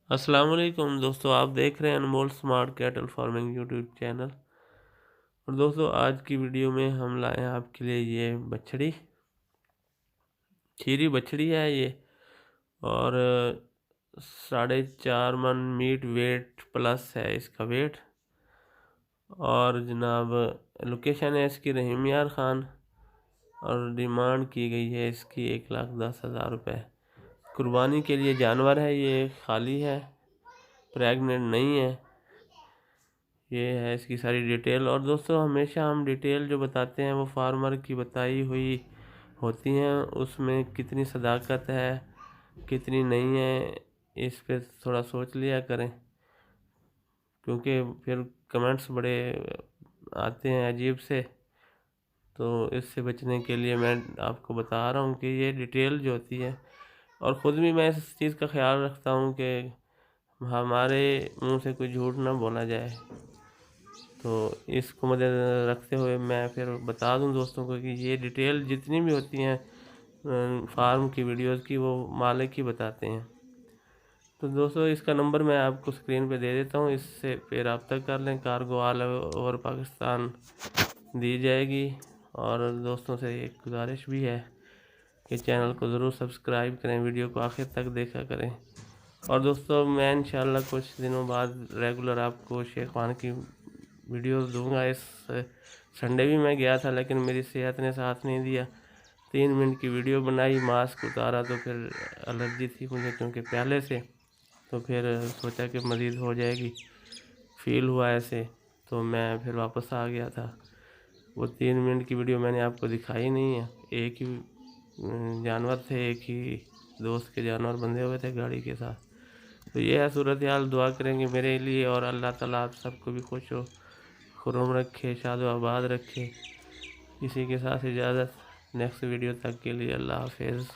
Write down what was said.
अस्सलाम वालेकुम दोस्तों, आप देख रहे हैं Anmol smart cattle farming YouTube channel. और दोस्तों, आज की वीडियो में हम लाए हैं आपके लिए ये बछड़ी, खीरी बछड़ी है ये। और 4.5 मन मीट वेट प्लस है इसका वेट। और जनाब, लोकेशन है इसकी रहीम यार ख़ान। और डिमांड की गई है इसकी 1,10,000 रुपये। कुर्बानी के लिए जानवर है ये, खाली है, प्रेग्नेंट नहीं है। ये है इसकी सारी डिटेल। और दोस्तों, हमेशा हम डिटेल जो बताते हैं वो फार्मर की बताई हुई होती हैं, उसमें कितनी सदाकत है कितनी नहीं है इस पे थोड़ा सोच लिया करें, क्योंकि फिर कमेंट्स बड़े आते हैं अजीब से। तो इससे बचने के लिए मैं आपको बता रहा हूँ कि ये डिटेल जो होती है, और ख़ुद भी मैं इस चीज़ का ख्याल रखता हूँ कि हमारे मुंह से कोई झूठ ना बोला जाए। तो इसको मद्देनज़र रखते हुए मैं फिर बता दूं दोस्तों को कि ये डिटेल जितनी भी होती हैं फार्म की वीडियोस की, वो मालिक ही बताते हैं। तो दोस्तों, इसका नंबर मैं आपको स्क्रीन पे दे देता हूँ, इससे फिर रब्ता कर लें। कार्गो ऑल ओवर पाकिस्तान दी जाएगी। और दोस्तों से एक गुजारिश भी है कि चैनल को ज़रूर सब्सक्राइब करें, वीडियो को आखिर तक देखा करें। और दोस्तों, मैं इंशाल्लाह कुछ दिनों बाद रेगुलर आपको शेखवान की वीडियोस दूंगा। इस संडे भी मैं गया था, लेकिन मेरी सेहत ने साथ नहीं दिया। 3 मिनट की वीडियो बनाई, मास्क उतारा तो फिर एलर्जी थी मुझे क्योंकि पहले से। तो फिर सोचा कि मज़ीद हो जाएगी, फील हुआ ऐसे, तो मैं फिर वापस आ गया था। वो 3 मिनट की वीडियो मैंने आपको दिखाई नहीं है। एक ही जानवर थे, एक ही दोस्त के जानवर बंधे हुए थे गाड़ी के साथ। तो ये है सूरत हाल। दुआ करेंगे मेरे लिए, और अल्लाह ताला आप सबको भी खुश हो खुर्रम रखे, शादो आबाद रखे। इसी के साथ इजाज़त, नेक्स्ट वीडियो तक के लिए अल्लाह हाफिज़।